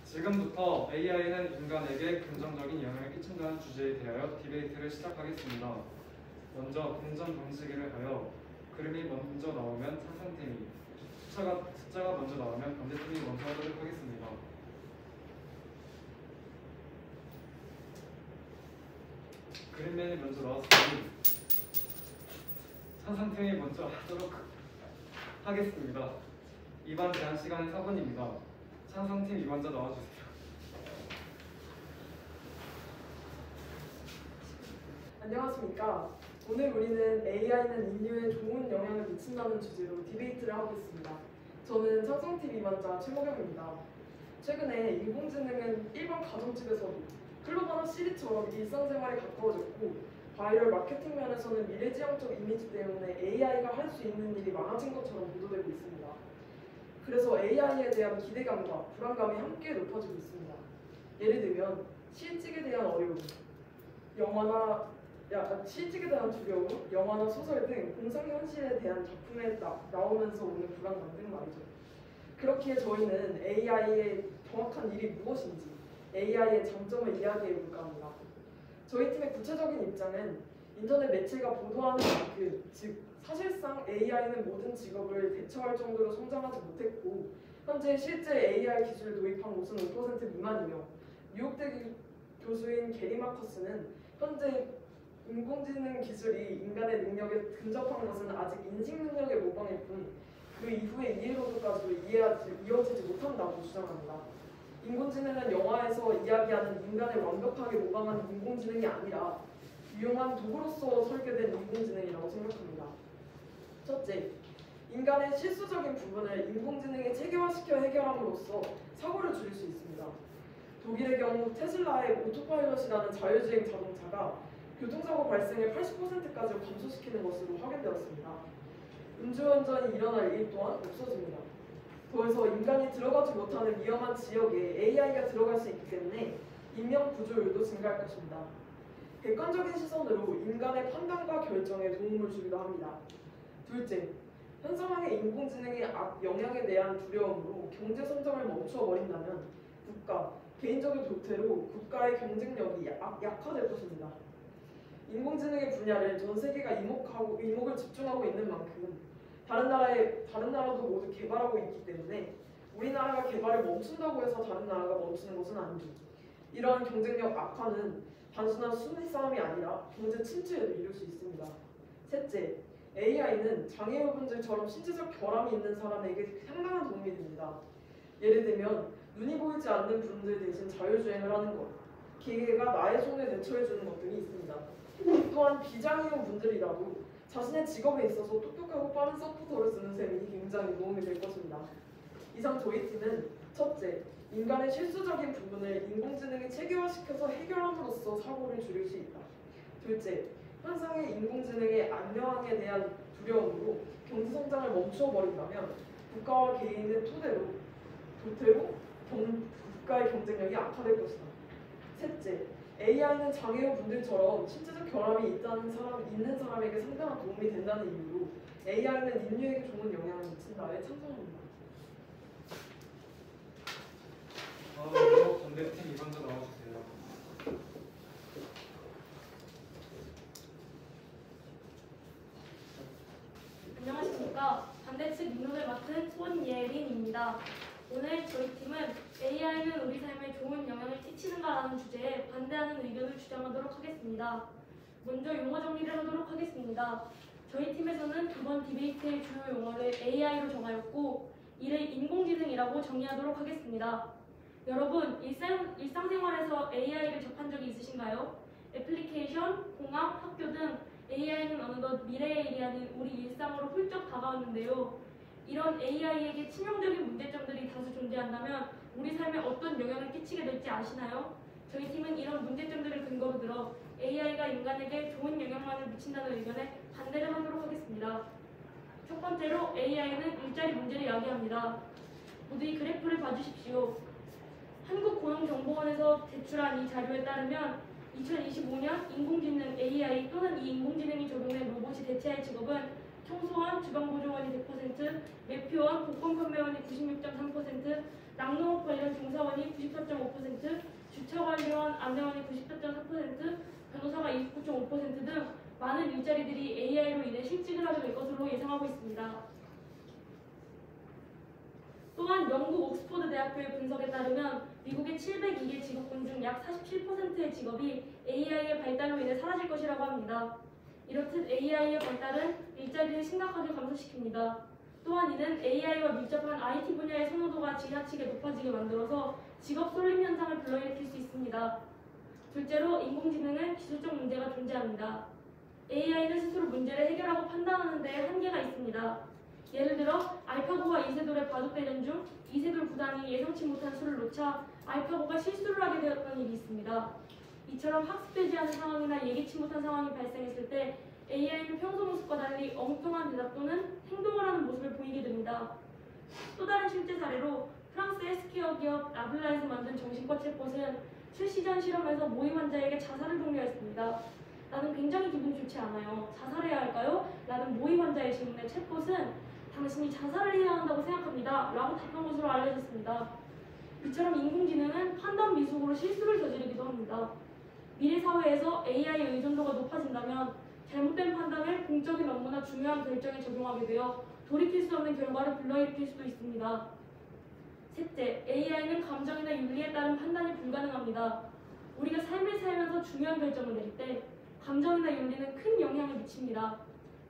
지금부터 AI는 인간에게 긍정적인 영향을 끼친다는 주제에 대하여 디베이트를 시작하겠습니다. 먼저 동전 방지기를 하여 그림이 먼저 나오면 상상팀이, 숫자가 먼저 나오면 반대팀이 먼저 하도록 하겠습니다. 그림이 먼저 나왔으니 상상팀이 먼저 하도록 하겠습니다. 이번 제한 시간은 4분입니다. 상상팀 먼저 나와주세요. 안녕하십니까. 오늘 우리는 AI는 인류에 좋은 영향을 미친다는 주제로 디베이트를 하고 있습니다. 저는 상상팀 이반자 최모경입니다. 최근에 인공지능은 일반 가정집에서도 클로버나 시리처럼 일상생활에 가까워졌고, 바이럴 마케팅 면에서는 미래지향적 이미지 때문에 AI가 할 수 있는 일이 많아진 것처럼 보도되고 있습니다. 그래서 AI에 대한 기대감과 불안감이 함께 높아지고 있습니다. 예를 들면 실직에 대한 어려움, 실직에 대한 두려움, 영화나 소설 등 공상현실에 대한 작품에 나오면서 오는 불안감 등 말이죠. 그렇기에 저희는 AI의 정확한 일이 무엇인지, AI의 장점을 이야기해볼까 합니다. 저희 팀의 구체적인 입장은 인터넷 매체가 보도하는 만큼, 즉 사실상 AI는 모든 직업을 대처할 정도로 성장하지 못했고, 현재 실제 AI 기술을 도입한 곳은 5% 미만이며, 뉴욕대 교수인 게리 마커스는 현재 인공지능 기술이 인간의 능력에 근접한 것은 아직 인식 능력의 모방일 뿐, 그 이후의 이해로도까지도 이어지지 못한다고 주장합니다. 인공지능은 영화에서 이야기하는 인간을 완벽하게 모방한 인공지능이 아니라 유용한 도구로서 설계된 인공지능이라고 생각합니다. 첫째, 인간의 실수적인 부분을 인공지능에 체계화시켜 해결함으로써 사고를 줄일 수 있습니다. 독일의 경우 테슬라의 오토파일럿이라는 자율주행 자동차가 교통사고 발생을 80%까지 감소시키는 것으로 확인되었습니다. 음주운전이 일어날 일 또한 없어집니다. 더해서 인간이 들어가지 못하는 위험한 지역에 AI가 들어갈 수 있기 때문에 인명 구조율도 증가할 것입니다. 객관적인 시선으로 인간의 판단과 결정에 도움을 주기도 합니다. 둘째, 현 상황의 인공지능의 영향에 대한 두려움으로 경제 성장을 멈추어 버린다면 국가, 개인적인 도태로 국가의 경쟁력이 약화될 것입니다. 인공지능의 분야를 전 세계가 이목을 집중하고 있는 만큼 다른 나라도 모두 개발하고 있기 때문에 우리나라가 개발을 멈춘다고 해서 다른 나라가 멈추는 것은 아니죠. 이러한 경쟁력 악화는 단순한 순위 싸움이 아니라 경제 침체에도 이룰 수 있습니다. 셋째, AI는 장애우분들처럼 신체적 결함이 있는 사람에게 상당한 도움이 됩니다. 예를 들면 눈이 보이지 않는 분들 대신 자율주행을 하는 것, 기계가 나의 손에 대처해주는 것 등이 있습니다. 또한 비장애우 분들이라도 자신의 직업에 있어서 똑똑하고 빠른 서포터를 쓰는 셈이 굉장히 도움이 될 것입니다. 이상 저희 팀은 첫째, 인간의 실수적인 부분을 인공지능에 체계화시켜서 해결함으로써 사고를 줄일 수 있다. 둘째, 현상의 인공지능의 안녕함에 대한 두려움으로 경제성장을 멈추어버린다면 국가와 개인의 도태로 국가의 경쟁력이 악화될 것이다. 셋째, AI는 장애우 분들처럼 신체적 결함이 있는 사람에게 상당한 도움이 된다는 이유로 AI는 인류에게 좋은 영향을 미친다에 찬성합니다. 반대팀 먼저 나와주세요. 안녕하십니까. 반대측 민원을 맡은 손예린입니다. 오늘 저희 팀은 AI는 우리 삶에 좋은 영향을 끼치는가라는 주제에 반대하는 의견을 주장하도록 하겠습니다. 먼저 용어 정리를 하도록 하겠습니다. 저희 팀에서는 이번 디베이트의 주요 용어를 AI로 정하였고, 이를 인공지능이라고 정의하도록 하겠습니다. 여러분, 일상생활에서 AI를 접한 적이 있으신가요? 애플리케이션, 공학, 학교 등 AI는 어느덧 미래에 이르는 우리 일상으로 훌쩍 다가왔는데요. 이런 AI에게 치명적인 문제점들이 다수 존재한다면 우리 삶에 어떤 영향을 끼치게 될지 아시나요? 저희 팀은 이런 문제점들을 근거로 들어 AI가 인간에게 좋은 영향만을 미친다는 의견에 반대를 하도록 하겠습니다. 첫 번째로 AI는 일자리 문제를 야기합니다. 모두 이 그래프를 봐주십시오. 한국고용정보원에서 제출한 이 자료에 따르면 2025년 인공지능 AI 또는 이 인공지능이 적용된 로봇이 대체할 직업은 청소원, 주방보조원이 100%, 매표원, 복권판매원이 96.3%, 낙농업 관련 종사원이 94.5%, 23.3%, 변호사가 29.5% 등 많은 일자리들이 AI로 인해 실직을 하게 될 것으로 예상하고 있습니다. 또한 영국 옥스퍼드 대학교의 분석에 따르면 미국의 702개 직업군 중 약 47%의 직업이 AI의 발달로 인해 사라질 것이라고 합니다. 이렇듯 AI의 발달은 일자리를 심각하게 감소시킵니다. 또한 이는 AI와 밀접한 IT 분야의 선호도가 지나치게 높아지게 만들어서 직업 쏠림 현상을 불러일으킬 수 있습니다. 둘째로 인공지능은 기술적 문제가 존재합니다. AI는 스스로 문제를 해결하고 판단하는 데 한계가 있습니다. 예를 들어 알파고와 이세돌의 바둑 대전 중 이세돌 구단이 예상치 못한 수를 놓자 알파고가 실수를 하게 되었던 일이 있습니다. 이처럼 학습되지 않은 상황이나 예기치 못한 상황이 발생했을 때 AI는 평소 모습과 달리 엉뚱한 대답 또는 행동을 하는 모습을 보이게 됩니다. 또 다른 실제 사례로 프랑스 헬스케어 기업 라블라에서 만든 정신과 챗봇은 출시 전 실험에서 모의 환자에게 자살을 독려했습니다. 나는 굉장히 기분 좋지 않아요. 자살해야 할까요? 라는 모의 환자의 질문에 챗봇은 당신이 자살을 해야 한다고 생각합니다. 라고 답한 것으로 알려졌습니다. 이처럼 인공지능은 판단 미숙으로 실수를 저지르기도 합니다. 미래 사회에서 AI의 의존도가 높아진다면 잘못된 판단을 공적인 업무나 중요한 결정에 적용하게 되어 돌이킬 수 없는 결과를 불러일으킬 수도 있습니다. 셋째, AI는 감정이나 윤리에 따른 판단이 불가능합니다. 우리가 삶을 살면서 중요한 결정을 내릴 때 감정이나 윤리는 큰 영향을 미칩니다.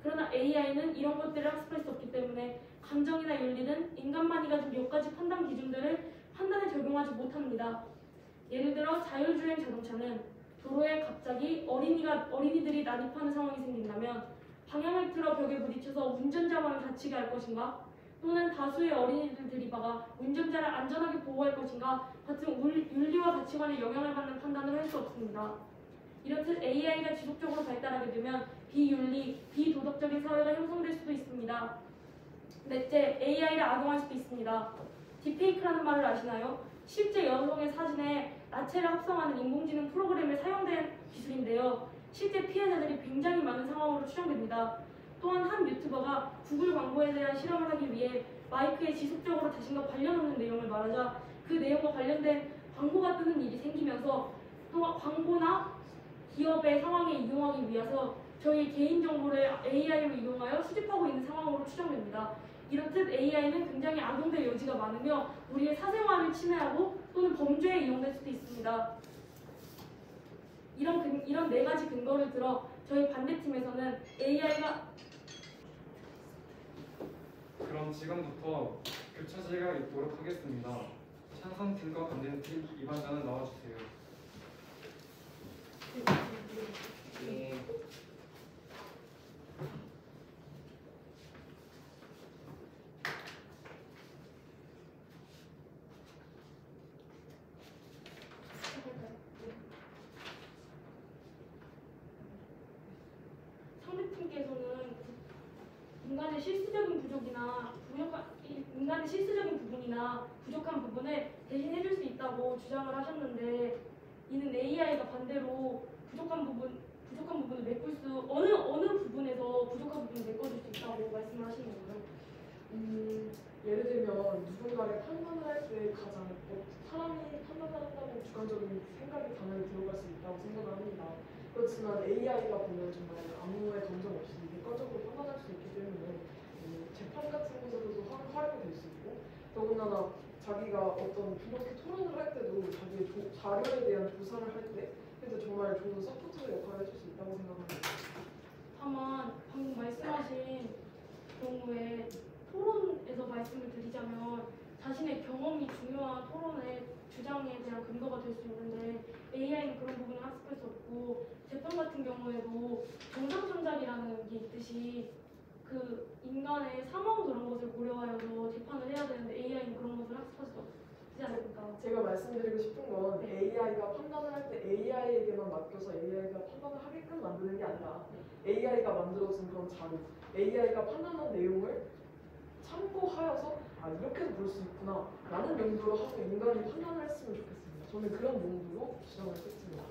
그러나 AI는 이런 것들을 학습할 수 없기 때문에 감정이나 윤리는 인간만이 가진 몇 가지 판단 기준들을 판단에 적용하지 못합니다. 예를 들어 자율주행 자동차는 도로에 갑자기 어린이들이 난입하는 상황이 생긴다면 방향을 틀어 벽에 부딪혀서 운전자만 다치게 할 것인가? 또는 다수의 어린이들 들이박아 운전자를 안전하게 보호할 것인가? 같은 윤리와 가치관에 영향을 받는 판단을 할 수 없습니다. 이렇듯 AI가 지속적으로 발달하게 되면 비윤리, 비도덕적인 사회가 형성될 수도 있습니다. 넷째, AI를 악용할 수도 있습니다. 딥페이크라는 말을 아시나요? 실제 여성의 사진에 나체를 합성하는 인공지능 프로그램에 사용된 기술인데요. 실제 피해자들이 굉장히 많은 상황으로 추정됩니다. 또한 한 유튜버가 구글 광고에 대한 실험을 하기 위해 마이크에 지속적으로 자신과 관련 없는 내용을 말하자 그 내용과 관련된 광고가 뜨는 일이 생기면서 또 광고나 기업의 상황에 이용하기 위해서 저희 개인정보를 AI로 이용하여 수집하고 있는 상황으로 추정됩니다. 이렇듯 AI는 굉장히 악용될 여지가 많으며 우리의 사생활을 침해하고 또는 범죄에 이용될 수도 있습니다. 이런 네 가지 근거를 들어 저희 반대팀에서는 AI가 그럼 지금부터 교차지가 있도록 하겠습니다. 찬성팀과 반대팀 이반자는 나와주세요. 예. 상대팀께서는 인간의 실수적인 부분이나 부족한 부분을 대신 해줄 수 있다고 주장을 하셨는데 이는 AI가 반대로 부족한 부분을 메꿀 수 어느 부분에서 부족한 부분을 메꿔줄 수 있다고 말씀을 하시는 거예요? 예를 들면 누군가를 판단을 할 때 가장 사람이 판단한다는 주관적인 생각이 당연히 들어갈 수 있다고 생각을 합니다. 그렇지만 AI가 보면 정말 아무의 감정 없이 객관적으로 판단할 수 있기 때문에 재판 같은 곳에서도 활용이 될 수 있고 더군다나 자기가 어떤 이렇게 토론을 할 때도 자기의 자료에 대한 조사를 할 때 그래서 정말 좋은 서포트 역할을 해줄 수 있다고 생각합니다. 다만 방금 말씀하신 경우에 토론에서 말씀을 드리자면 자신의 경험이 중요한 토론의 주장에 대한 근거가 될 수 있는데 AI는 그런 부분을 학습할 수 없고 재판 같은 경우에도 정상전작이라는 게 있듯이 그 인간의 상황 그런 것을 고려하여서 재판을 해야 되는데 AI는 그런 것을 학습할 수 없지 않을까. 제가 말씀드리고 싶은 건 AI가 판단을 할 때 AI에게만 맡겨서 AI가 판단을 하게끔 만드는 게 아니라 AI가 만들어준 그런 자료, AI가 판단한 내용을 참고하여서 이렇게도 볼 수 있구나 라는 용도로 하고 인간이 판단을 했으면 좋겠습니다. 저는 그런 용도로 주장을 했습니다.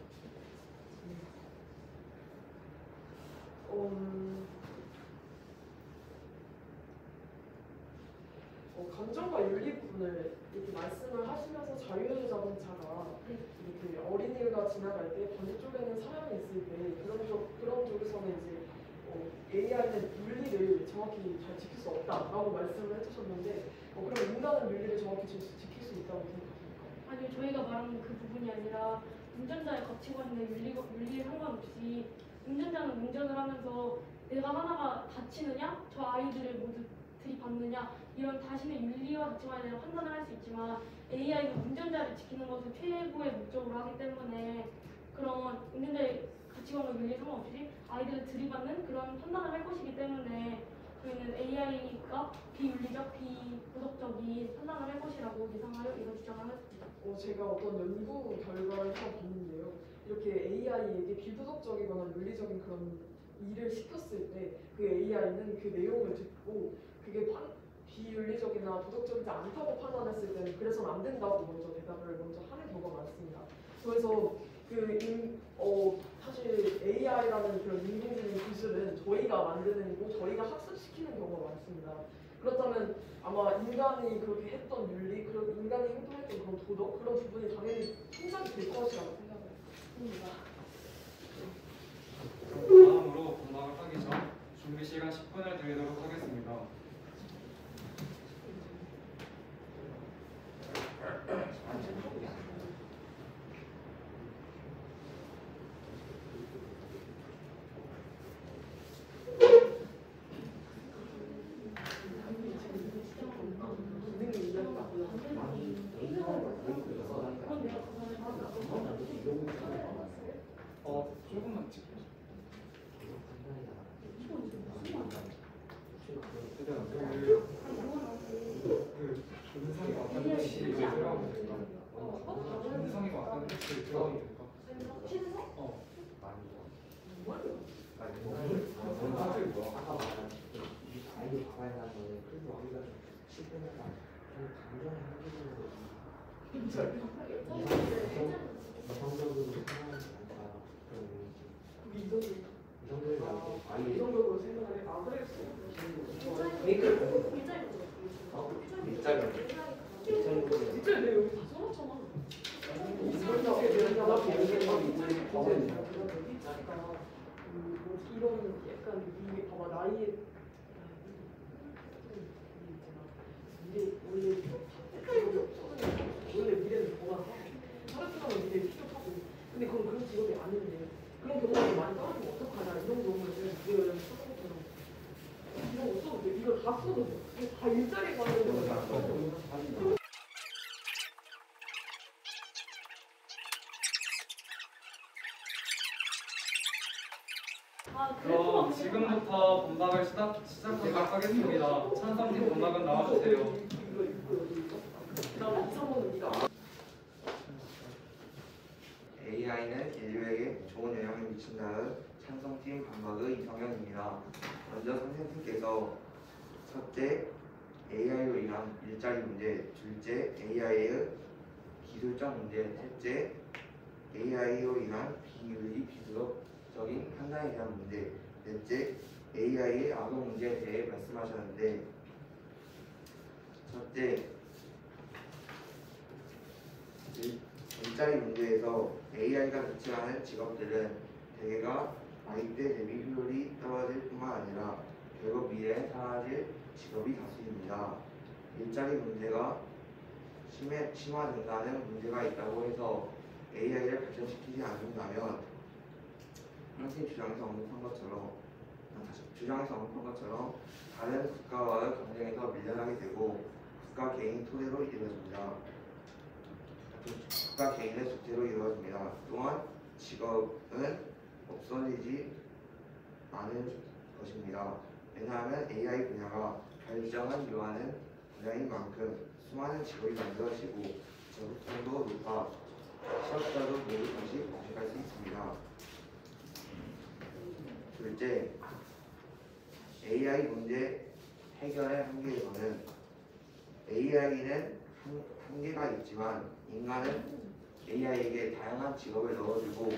감정과 윤리 부분을 이렇게 말씀을 하시면서 자율주행 자동차가 이렇게 어린이가 지나갈 때 반대쪽에는 사람이 있을 때 그런 쪽에서는 이제 AI는 윤리를 정확히 잘 지킬 수 없다라고 말씀을 해주셨는데 그럼 인간은 윤리를 정확히 지킬 수 있다고 생각하십니까? 아니 저희가 말하는 그 부분이 아니라 운전자의 가치관이나 윤리에 상관없이 운전자는 운전을 하면서 내가 하나가 다치느냐, 저 아이들을 모두 들이받느냐 이런 자신의 윤리와 가치관에 대한 판단을 할 수 있지만 AI는 운전자를 지키는 것을 최고의 목적으로 하기 때문에 그런 운전자의 가치관과 윤리에 상관없이 아이들을 들이받는 그런 판단을 할 것이기 때문에 저희는 AI가 비윤리적, 비도덕적인 판단을 할 것이라고 예상하여 이런 주장을 하였습니다. 제가 어떤 연구 결과를 하나 봤는데요. 이렇게 AI에게 비도덕적이거나 윤리적인 그런 일을 시켰을 때 그 AI는 그 내용을 듣고 그게 비윤리적이나 도덕적이지 않다고 판단했을 때는 그래서는 안 된다고 먼저 대답을 먼저 하는 경우가 많습니다. 그래서 사실 AI라는 그런 인공지능 기술은 저희가 만드는 거고 저희가 학습시키는 경우가 많습니다. 그렇다면 아마 인간이 그렇게 했던 윤리, 그런 인간이 행동했던 그런 도덕 그런 부분이 당연히 통장이 될 것이라고 생각을 합니다. 다음으로 본방을 하기 전 준비 시간 10분을 드리도록 하겠습니다. 조금만 찍고. 은성이가 왔다는 뜻이 들어가면 될까? 은성이가 왔다는 뜻이 들어가면 될까? 아까 말한 이 아이들 봐야 하는 거는 그래도 우리가 좀 실패하면 좀 감정의 한계적으로 이성적으로 생각하지 않다 그런 이성적으로 말고 아예 이성적으로 생각을 그랬어요. 진짜 내 여기 다 써놨잖아. 이런 약간 이게 봐봐 나이에 원래 미래는 보관하고 다른 사람은 미래 필요하고 근데 그건 그런 직업이 아닌데 그런 경우가 많이 떨어지면 어떡하냐 이런 경우는 이걸 써서처럼 이런 거 써도 돼 이거 다 써도 돼 이게 다 일자리 관련된 거 그럼 지금부터 본방을 시작하도록 하겠습니다. 찬성팀 본방은 나와주세요. AI는 인류에게 좋은 영향을 미친다는 찬성팀 반박의 이성현입니다. 먼저 선생님께서 첫째, AI로 인한 일자리 문제, 둘째, AI의 기술적 문제, 셋째, AI로 인한 비윤리 비도덕적인 판단에 대한 문제, 넷째, AI의 악용 문제에 대해 말씀하셨는데 첫째, 일자리 문제에서 AI가 대체하는 직업들은 대개가 나이대 대비 효율이 떨어질 뿐만 아니라 결국 미래에 사라질 직업이 다수입니다. 일자리 문제가 심화된다는 문제가 있다고 해서 AI를 발전시키지 않는다면 선생님 주장에서 언급한 것처럼 다른 국가와의 경쟁에서 밀려나게 되고 국가 개인 토대로 이루어집니다. 국가 개인의 주체로 이루어집니다. 또한 직업은 없어지지 않을 것입니다. 왜냐하면 AI 분야가 발전을 요하는 분야인 만큼 수많은 직업이 만들어지고 적극성도 높아 취업자도 모두 다시 부족할 수 있습니다. 둘째, AI 문제 해결의 한계에서는 AI는 한계가 있지만 인간은 AI에게 다양한 직업을 넣어주고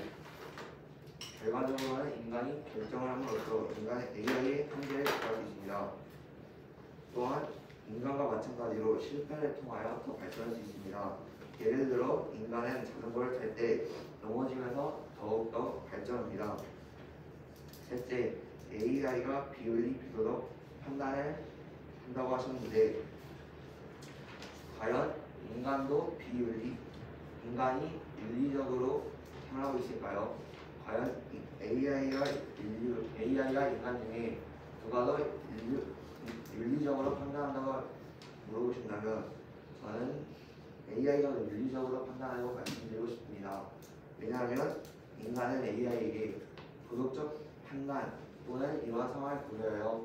결과적으로는 인간이 결정을 함으로써 인간의 AI의 한계를 극복할 수 있습니다. 또한 인간과 마찬가지로 실패를 통하여 더 발전할 수 있습니다. 예를 들어 인간은 자전거를 탈 때 넘어지면서 더욱더 발전합니다. 셋째, AI가 비윤리 비도덕 판단을 한다고 하셨는데 과연 인간이 윤리적으로 향하고 있을까요? 과연 AI가 인간 중에 누가 더 윤리적으로 판단한다고 물어보신다면 저는 AI가 더 윤리적으로 판단하고 말씀드리고 싶습니다. 왜냐하면 인간은 AI에게 도덕적 판단 또는 이러한 상황을 고려하여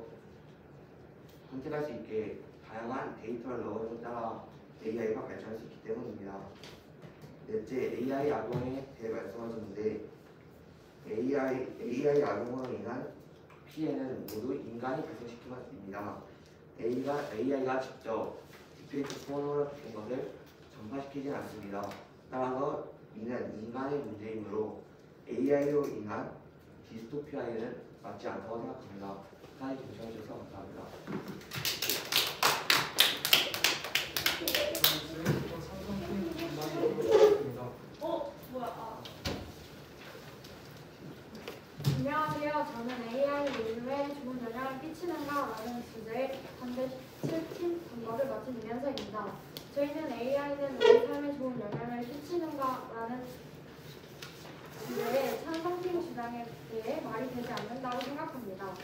선택할 수 있게 다양한 데이터를 넣어줌에 따라 AI가 발전할 수 있기 때문입니다. 넷째, AI 악용에 대해 말씀하셨는데 AI 악용으로 인한 피해는 모두 인간이 발생시킵니다. AI가 직접 딥페이크 폰으로 된 것을 전파시키진 않습니다. 따라서 이는 인간의 문제이므로 AI로 인한 디스토피아에는 맞지 않다고 생각합니다. 끝까지 경청해 주셔서 감사합니다. 지금부터 찬성팀 전반으로 하겠습니다. 뭐야? 안녕하세요. 저는 AI 인류에 좋은 영향을 끼치는가라는 주제의 반대 7팀 선거를 맡은 이면서입니다. 저희는 AI는 우리 삶에 좋은 영향을 끼치는가라는 주제의 찬성팀 주장에 대해 말이 되지 않는다고 생각합니다.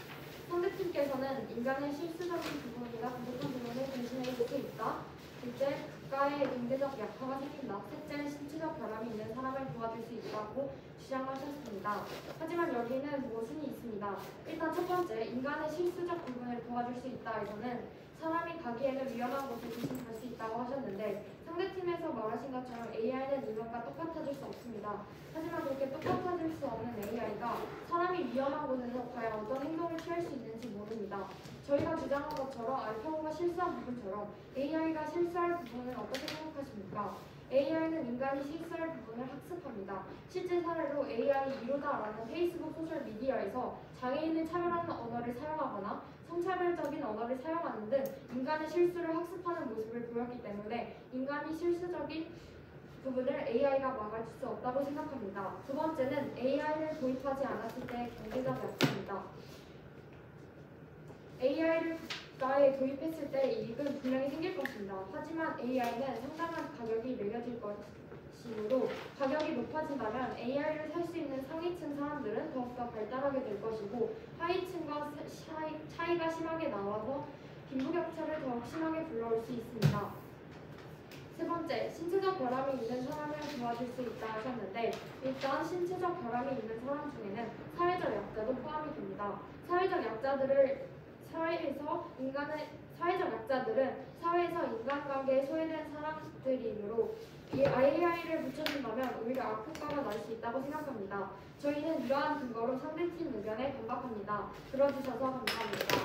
상대팀께서는 인간의 실수적인 부분이나 부족한 부분을 대신해 줄 수 있다. 둘째, 국가의 경제적 약화가 생긴다. 셋째, 신체적 결함이 있는 사람을 도와줄 수 있다고 주장하셨습니다. 하지만 여기는 모순이 있습니다. 일단 첫 번째, 인간의 실수적 부분을 도와줄 수 있다에서는 사람이 가기에는 위험한 곳에 대신 갈 수 있다고 하셨는데 상대팀에서 말하신 것처럼 AI는 인간과 똑같아질 수 없습니다. 하지만 그렇게 똑같아질 수 없는 AI가 사람이 위험한 곳에서 과연 어떤 행동을 취할 수 있는지 모릅니다. 저희가 주장한 것처럼 알파고가 실수한 부분처럼 AI가 실수할 부분은 어떻게 생각하십니까? AI는 인간이 실수할 부분을 학습합니다. 실제 사례로 AI 이루다라는 페이스북 소셜 미디어에서 장애인을 차별하는 언어를 사용하거나 성차별적인 언어를 사용하는 등 인간의 실수를 학습하는 모습을 보였기 때문에 인간이 실수적인 부분을 AI가 막을 수 없다고 생각합니다. 두 번째는 AI를 도입하지 않았을 때의 경제적 약자입니다. AI를 국가에 도입했을 때 이익은 분명히 생길 것입니다. 하지만 AI는 상당한 가격이 매겨질 것이므로 가격이 높아진다면 AI를 살 수 있는 상위층 사람들은 더욱더 발달하게 될 것이고 하위층과 차이가 심하게 나와서 빈부격차를 더욱 심하게 불러올 수 있습니다. 세 번째, 신체적 결함이 있는 사람을 도와줄 수 있다 하셨는데 일단 신체적 결함이 있는 사람 중에는 사회적 약자도 포함이 됩니다. 사회적 약자들은 사회에서 인간관계에 소외된 사람들이므로 이 AI를 붙여준다면 오히려 악효과가 날 수 있다고 생각합니다. 저희는 이러한 근거로 상대팀 의견에 반박합니다. 들어주셔서 감사합니다.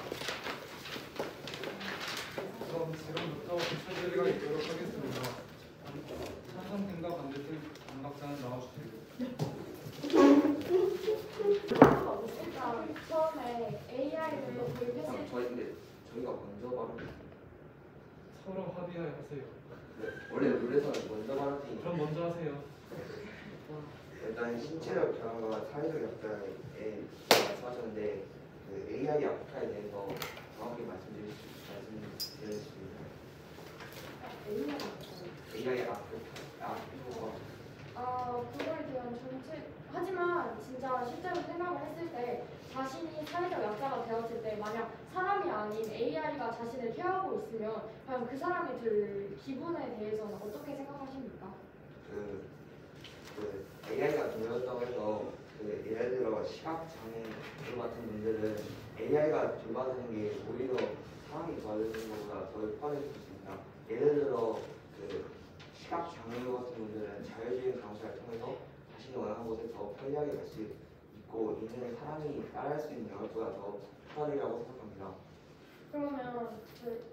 그럼 지금부터 투표드리가 있도록 하겠습니다. 찬성팀과 반대팀 반박자는 나와주세요. 일단 처음에 AI를 도입했을 저희가 먼저 말하는 서로 합의하세요. 원래 룰에서는 먼저 말하는 그럼 먼저 하세요. 일단 신체적 결함과 사회적 약자에 말씀하셨는데 그 AI 아프리카에 대해서 정확히 말씀드리겠습니다. AI 아프리카 그거에 대한 정책 하지만 진짜 실제로 생각을 했을 때 자신이 사회적 약자가 되었을 때 만약 사람이 아닌 AI가 자신을 케어하고 있으면 과연 그 사람이 들 기분에 대해서는 어떻게 생각하십니까? AI가 돌렸다고 해서 예를 들어 시각장애 같은 분들은 AI가 돌봐주는 게 오히려 사람이 도와주는 것보다 더 효과를 줄 수 있습니다. 예를 들어 시각장애 같은 분들은 자율주행 강좌를 통해서 자신이 원하는 곳에 더 편리하게 갈 수 있고 인생에 사람이 따라할 수 있는 영역보다 더 효과적이라고 생각합니다. 그러면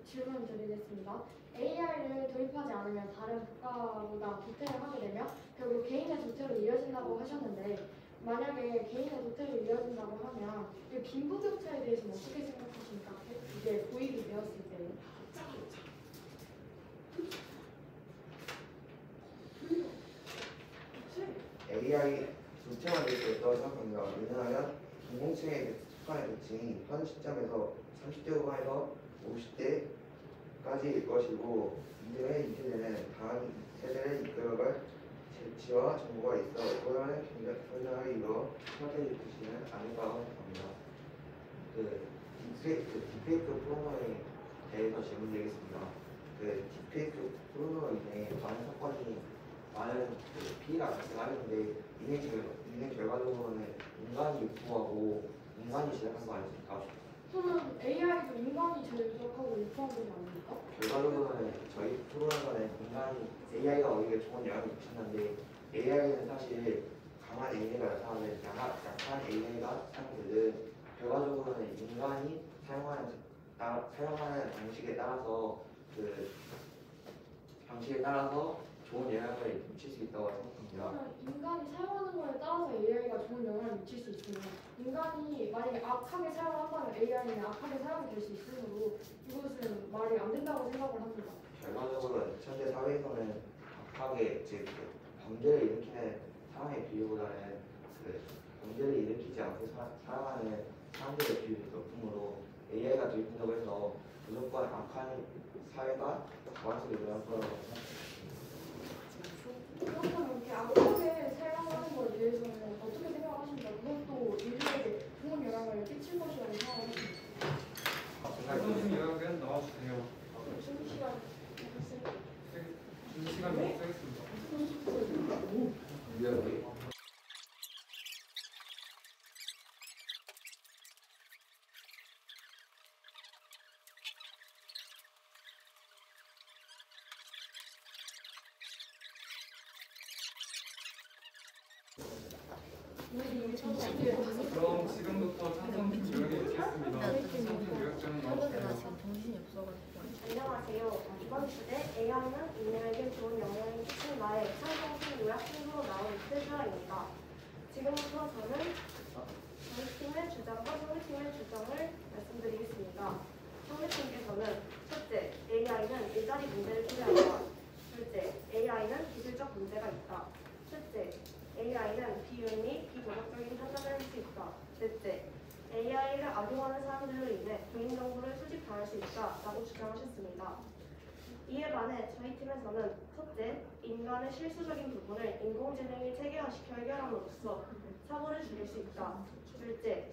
질문 드리겠습니다. AI를 도입하지 않으면 다른 국가보다 도태를 하게 되면 결국 개인의 도태로 이어진다고 하셨는데 만약에 개인의 도태로 이어진다고 하면 이 빈부격차에 대해서는 어떻게 생각하십니까? 이게 도입이 되었을 때 AI 불투명할 수 있다고 생각합니다. 왜냐하면 공공층의 북한의 특징이 현 시점에서 30대 후반에서 50대까지일 것이고 이들의 이세대는 다음 세대를 이끌어갈 재치와 정보가 있어 고연의 경쟁을 이루어 선택해주지는 않을 거라고 생각합니다. 딥페이크 포르노에 대해서 질문드리겠습니다. 딥페이크 포르노로 인해 많은 피해가 발생하는데 이는 결과적으로는 인간이 유포하고 인간이 제작한 거 아닙니까? 또는 AI도 인간이 제작하고 유포한 건 아닙니까? 결과적으로는 저희 프로그램에서는 AI가 우리에게 좋은 영향을 미치는데 AI는 사실 강한 AI가 나타나는 약한 AI가 사용되든 결과적으로는 인간이 사용하는 방식에 따라서 좋은 영향을 미칠 수 있다고 생각합니다. 저는 인간이 사용하는 거에 따라서 AI가 좋은 영향을 미칠 수 있으며 인간이 만약에 악하게 사용한다면 AI는 악하게 사용이 될 수 있으므로 이것은 말이 안 된다고 생각을 합니다. 결과적으로 현재 사회에서는 악하게 범죄를 일으키는 사람의 비율보다는 범죄를 일으키지 않고 살아가는 사람들의 비율이 높으므로 AI가 도입된다고 해서 무조건 악한 사회가 과반수를 일어날 거라고 생각합니다. 그렇다면 이렇게 악하게 사용하는 거에 대해서는 어떻게 생각하십니까? 그것도 인류에게 좋은 영향을 끼칠 것이라고 생각하십니까? 선생님 요약은 나와주세요. 쉬는 시간 준 시간 못 쓰겠습니다. 그럼 지금부터 찬성 요약이 있겠습니다. 찬성 요약자는 나와주세요. 정신이 없어가지고. 안녕하세요. 이번 주제 AI는 인류에게 좋은 영향을 끼친다의 찬성성 요약 순으로 나온 이태주아입니다. 지금부터 저는 저희 팀의 주장과 상대팀의 주장을 말씀드리겠습니다. 상대팀께서는 첫째, AI는 일자리 문제를 초래한다. 둘째, AI는 기술적 문제가 있다. 셋째, AI는 비윤 및 비도덕적인 판단을 할 수 있다. 넷째, AI를 악용하는 사람들로 인해 개인정보를 수집당할 수 있다라고 주장하셨습니다. 이에 반해 저희 팀에서는 첫째, 인간의 실수적인 부분을 인공지능이 체계화시켜 해결함으로써 사고를 줄일 수 있다. 둘째,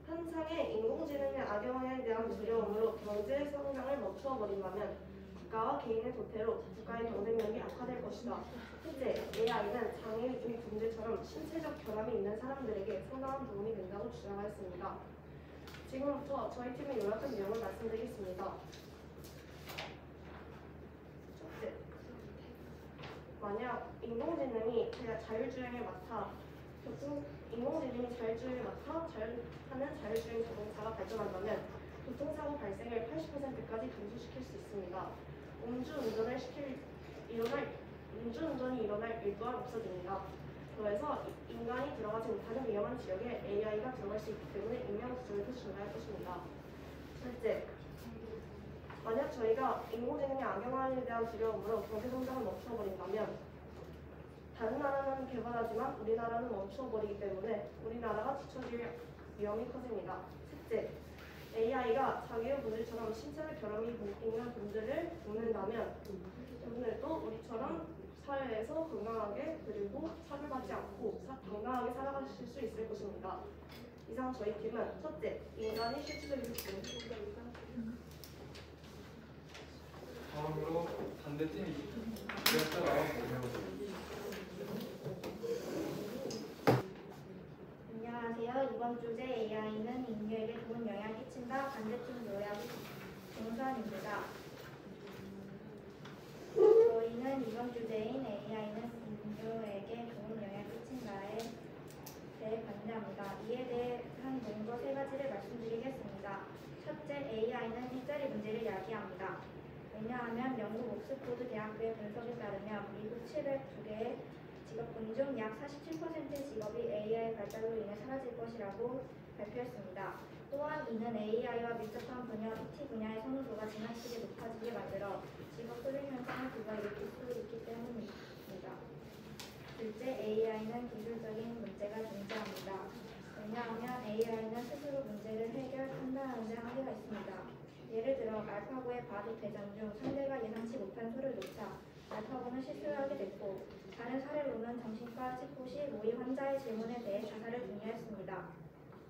현상의 인공지능의 악영향에 대한 두려움으로 경제 성장을 멈추어버린다면 국가와 개인의 도태로 국가의 경쟁력이 악화될 것이다. 셋째, AI는 장애 및 문제처럼 신체적 결함이 있는 사람들에게 상당한 도움이 된다고 주장하였습니다. 지금부터 저희 팀의 요약한 내용을 말씀드리겠습니다. 첫째, 만약 인공지능이 자율주행 자동차가 발전한다면 교통사고 발생을 80%까지 감소시킬 수 있습니다. 음주운전이 일어날 일도가 없어집니다. 더해서 인간이 들어가지 못하는 위험한 지역에 AI가 들어갈 수 있기 때문에 인명구조에도 증가할 것입니다. 둘째, 만약 저희가 인공지능의 악영향에 대한 두려움으로 경제성장을 멈춰버린다면 다른 나라는 개발하지만 우리나라는 멈춰버리기 때문에 우리나라가 뒤처질 위험이 커집니다. 셋째, AI가 자기의 분들처럼 신체적 결함이 있는 분들을 돕는다면 그분들도 우리처럼 사회에서 건강하게 그리고 차별받지 않고 건강하게 살아가실 수 있을 것입니다. 이상 저희 팀은 첫째, 인간이 실질적인 부분. 다음으로 반대팀 요약자 나와주세요. 안녕하세요. 이번 주제 AI는 인류에게 좋은 영향을 끼친다. 반대팀 요약 동선입니다. 저희는 이번 주제인 AI는 인류에게 좋은 영향을 끼친다에 대해 반대합니다. 이에 대한 논거 세 가지를 말씀드리겠습니다. 첫째, AI는 일자리 문제를 야기합니다. 왜냐하면 영국 옥스포드 대학교의 분석에 따르면 미국 702개의 직업군 중 약 47%의 직업이 AI 발달로 인해 사라질 것이라고 발표했습니다. 또한 이는 AI와 밀접한 분야, IT 분야의 선호도가 지나치게 높아지게 만들어 직업 소멸 현상을 불러일으킬 수 있기 때문입니다. AI에는 기술적인 문제가 존재합니다. 왜냐하면 AI는 스스로 문제를 판단하는 데 한계가 있습니다. 예를 들어 알파고의 바둑 대전 중 상대가 예상치 못한 수를 놓자 알파고는 실수를 하게 됐고, 다른 사례로는 정신과 체포 시 모의 환자의 질문에 대해 자살을 중요했습니다.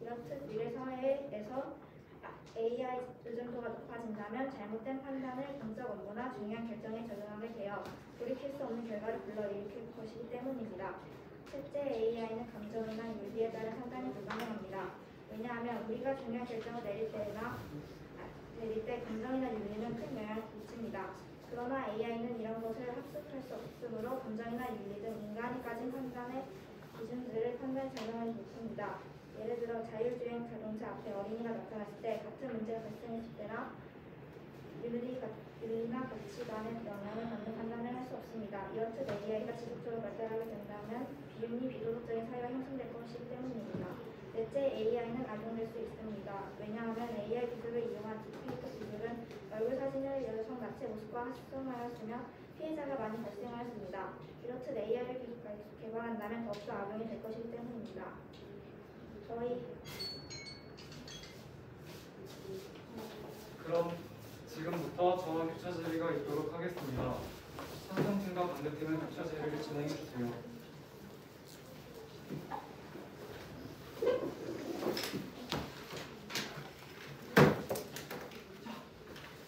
이렇듯 미래 사회에서 AI 의존도가 높아진다면 잘못된 판단을 공적 업무나 중요한 결정에 적용하게 되어 돌이킬 수 없는 결과를 불러일으킬 것이기 때문입니다. 실제 AI는 감정이나 윤리에 따른 판단이 불가능합니다. 왜냐하면 우리가 중요한 결정을 내릴 때 감정이나 윤리는 큰 영향을 미칩니다. 그러나 AI는 이런 것을 학습할 수 없으므로 감정이나 윤리 등 인간이 가진 판단의 기준들을 판단에 적용하지 못합니다. 예를 들어 자율주행 자동차 앞에 어린이가 나타났을 때 같은 문제가 발생했을 때나 윤리나 가치관에 영향을 받는 판단을 할 수 없습니다. 이렇듯 AI가 지속적으로 발달하게 된다면 비윤리 비도덕적인 사회가 형성될 것이기 때문입니다. 넷째, AI는 악용될 수 있습니다. 왜냐하면 AI 기술을 이용한 딥페이크 기술은 얼굴 사진을 여성 나체 모습과 합성하였으며 피해자가 많이 발생하였습니다. 이렇듯 AI를 계속 개발한다면 더욱더 악용이 될 것이기 때문입니다. 그럼 지금부터 저와 교차 질의가 있도록 하겠습니다. 찬성팀과 반대팀은 교차 질의를 진행해 주세요.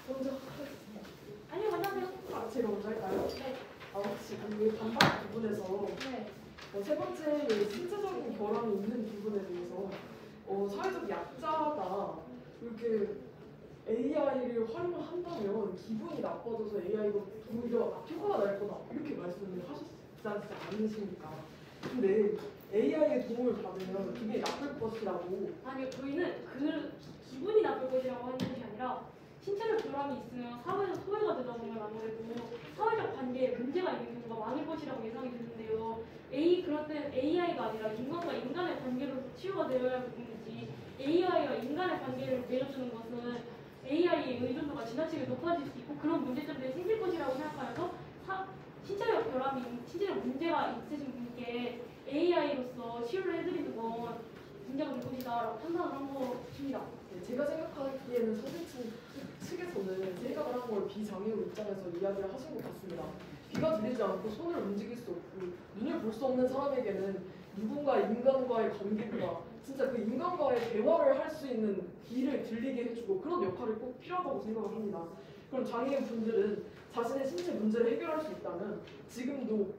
먼저 하겠습니다. 아니요, 안녕하세요. 제가 먼저 할까요? 네. 혹시 그 반박 부분에서 네. 세 번째 신체적인 결함이 있는 부분에 대해서 사회적 약자가 이렇게 AI를 활용한다면 기분이 나빠져서 AI가 오히려 효과가 날 거다 이렇게 말씀을 하셨지 않으십니까? 근데 AI의 도움을 받으면 그게 나쁠 것이라고. 아니요, 저희는 그 기분이 나쁠 것이라고 하는 것이 아니라 신체적 결함이 있으면 사회에서 소외가 되다 보면 아무래도 사회적 관계에 문제가 있는 경우가 많을 것이라고 예상이 되는데요. 그럴 땐 AI가 아니라 인간과 인간의 관계로서 치유가 되어야 하는 부분이지, AI와 인간의 관계를 내려주는 것은 AI의 의존도가 지나치게 높아질 수 있고 그런 문제점들이 생길 것이라고 생각하여서 신체적 문제가 있으신 분께 AI로서 치유를 해드리는 건 문제가 될 것이다라고 판단을 한 것입니다. 제가 생각하기에는 사진 측에서는 생각을 한 걸 비장애우 입장에서 이야기를 하신 것 같습니다. 귀가 들리지 않고 손을 움직일 수 없고 눈을 볼 수 없는 사람에게는 누군가의 인간과의 관계보다 진짜 그 인간과의 대화를 할 수 있는 귀를 들리게 해주고 그런 역할이 꼭 필요하다고 생각을 합니다. 그럼 장애인 분들은 자신의 신체 문제를 해결할 수 있다면 지금도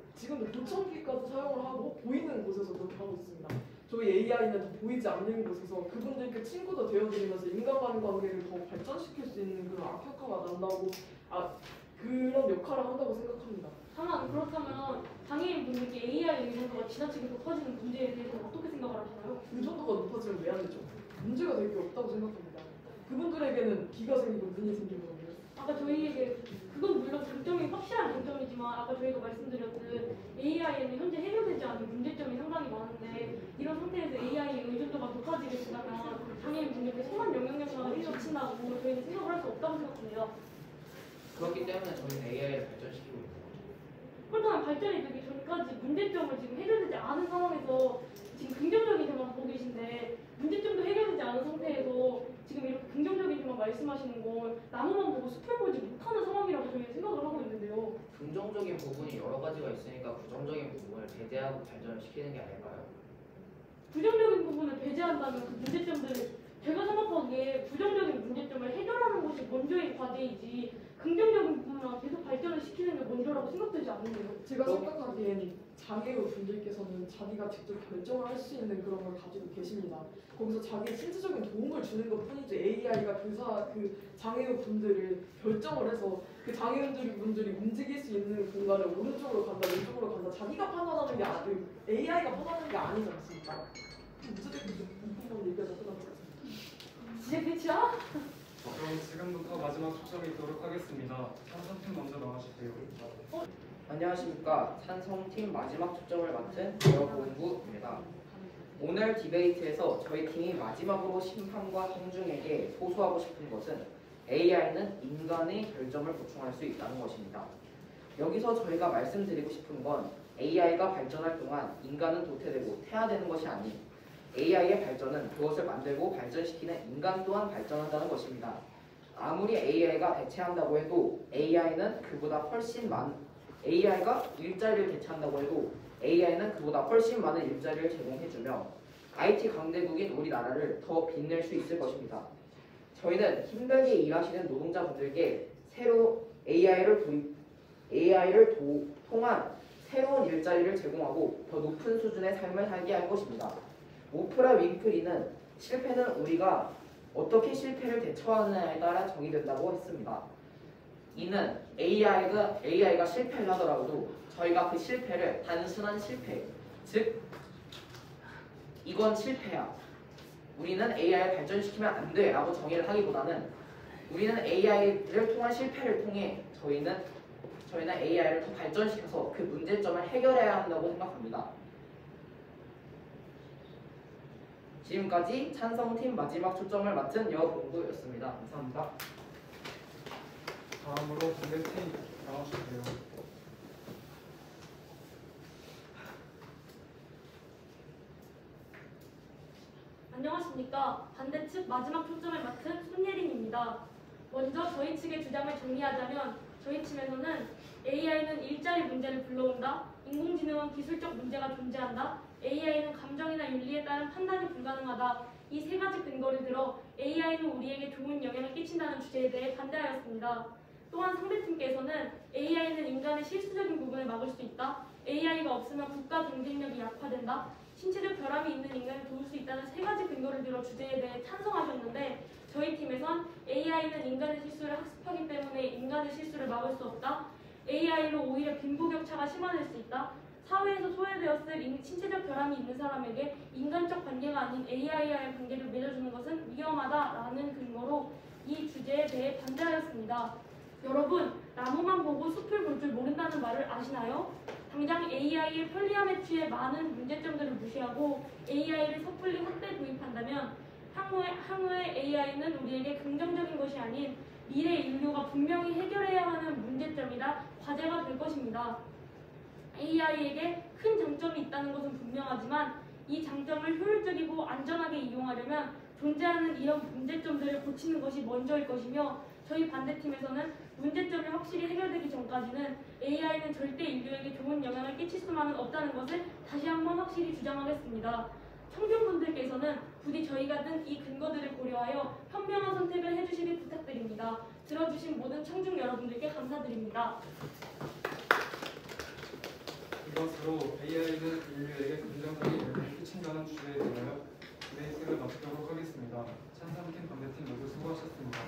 보청기까지 사용을 하고 보이는 곳에서 그렇게 하고 있습니다. 저희 AI는 더 보이지 않는 곳에서 그분들께 친구도 되어드리면서 인간과의 관계를 더 발전시킬 수 있는 그런 악효과가 난다고 그런 역할을 한다고 생각합니다. 다만 그렇다면 장애인 분들께 AI 의존도가 지나치게 높아지는 문제에 대해서 어떻게 생각을 하시나요? 의존도가 높아지면 왜 안 되죠? 문제가 될 게 없다고 생각합니다. 그분들에게는 귀가 생기고 눈이 생기거든요. 아까 저희에게 그건 물론 장점이 확실한 장점이지만 아까 저희가 말씀드렸듯 AI에는 현재 해결되지 않은 문제점이 상당히 많은데 이런 상태에서 AI의 의존도가 높아지게 된다면 장애인 분들께 심한 영향력을 끼친다고 저희는 생각을 할 수 없다고 생각합니다. 그렇기 때문에 저희는 AI를 발전시키고 있는 거죠. 그렇다면 발전이 되기 전까지 문제점을 지금 해결되지 않은 상황에서 지금 긍정적인 점만 보고 계신데 문제점도 해결되지 않은 상태에서 지금 이렇게 긍정적인 점만 말씀하시는 건 나무만 보고 숲을 보지 못하는 상황이라고 저희는 생각을 하고 있는데요. 긍정적인 부분이 여러 가지가 있으니까 부정적인 부분을 배제하고 발전을 시키는 게 아닐까요? 부정적인 부분을 배제한다면 그 문제점들을 제가 생각하기에 부정적인 문제점을 해결하는 것이 먼저의 과제이지 긍정적인 부분만 계속 발전을 시키는 게 먼저라고 생각되지 않는데요. 제가 생각하기엔 장애우 분들께서는 자기가 직접 결정을 할 수 있는 그런 걸 가지고 계십니다. 거기서 자기의 신체적인 도움을 주는 것 뿐이지 AI가 그 장애우 분들을 결정을 해서 그 장애인분들이 움직일 수 있는 공간을 오른쪽으로 간다 왼쪽으로 간다 자기가 판단하는 게 아니고 AI가 판단하는 게 아니지 않습니까? 문제적인 부분 얘기가 끝난 것 같습니다. 진짜 끝이야? 그럼 지금부터 마지막 초청이 있도록 하겠습니다. 찬성팀 먼저 나와주세요. 안녕하십니까. 찬성팀 마지막 초점을 맡은 여보은구입니다. 오늘 디베이트에서 저희 팀이 마지막으로 심판과 형중에게 호소하고 싶은 것은 AI는 인간의 결정을 보충할 수 있다는 것입니다. 여기서 저희가 말씀드리고 싶은 건 AI가 발전할 동안 인간은 도태되고 퇴화되는 것이 아닌 AI의 발전은 그것을 만들고 발전시키는 인간 또한 발전한다는 것입니다. 아무리 AI가 대체한다고 해도 AI가 일자리를 대체한다고 해도 AI는 그보다 훨씬 많은 일자리를 제공해주며 IT 강대국인 우리나라를 더 빛낼 수 있을 것입니다. 저희는 힘들게 일하시는 노동자분들께 새로 AI를 통한 새로운 일자리를 제공하고 더 높은 수준의 삶을 살게 할 것입니다. 오프라 윈프리는 실패는 우리가 어떻게 실패를 대처하느냐에 따라 정의된다고 했습니다. 이는 AI가 실패를 하더라도 저희가 그 실패를 단순한 실패, 즉 이건 실패야, 우리는 AI를 발전시키면 안 돼 라고 정의를 하기보다는 우리는 AI를 통한 실패를 통해 저희는 AI를 더 발전시켜서 그 문제점을 해결해야 한다고 생각합니다. 지금까지 찬성팀 마지막 초점을 맡은 여공부였습니다. 감사합니다. 다음으로 반대팀 나와주세요. 안녕하십니까. 반대측 마지막 초점을 맡은 손예린입니다. 먼저 저희 측의 주장을 정리하자면 저희 측에서는 AI는 일자리 문제를 불러온다. 인공지능은 기술적 문제가 존재한다. AI는 감정이나 윤리에 따른 판단이 불가능하다. 이 세 가지 근거를 들어 AI는 우리에게 좋은 영향을 끼친다는 주제에 대해 반대하였습니다. 또한 상대팀께서는 AI는 인간의 실수적인 부분을 막을 수 있다. AI가 없으면 국가 경쟁력이 약화된다. 신체적 결함이 있는 인간을 도울 수 있다는 세 가지 근거를 들어 주제에 대해 찬성하셨는데 저희 팀에선 AI는 인간의 실수를 학습하기 때문에 인간의 실수를 막을 수 없다. AI로 오히려 빈부격차가 심화될 수 있다. 사회에서 소외되었을 신체적 결함이 있는 사람에게 인간적 관계가 아닌 AI와의 관계를 맺어주는 것은 위험하다라는 근거로 이 주제에 대해 반대하였습니다. 여러분, 나무만 보고 숲을 볼 줄 모른다는 말을 아시나요? 당장 AI의 편리함에 취해 많은 문제점들을 무시하고 AI를 섣불리 확대 도입한다면 향후의 AI는 우리에게 긍정적인 것이 아닌 미래 인류가 분명히 해결해야 하는 문제점이라 과제가 될 것입니다. AI에게 큰 장점이 있다는 것은 분명하지만 이 장점을 효율적이고 안전하게 이용하려면 존재하는 이런 문제점들을 고치는 것이 먼저일 것이며 저희 반대팀에서는 문제점이 확실히 해결되기 전까지는 AI는 절대 인류에게 좋은 영향을 끼칠 수만은 없다는 것을 다시 한번 확실히 주장하겠습니다. 청중분들께서는 부디 저희가 든 이 근거들을 고려하여 현명한 선택을 해주시길 부탁드립니다. 들어주신 모든 청중 여러분들께 감사드립니다. 이것으로 AI는 인류에게 긍정적인 영향을 끼친다는 주제에 대하여 디베이트를 마치도록 하겠습니다. 찬성팀, 반대팀 모두 수고하셨습니다.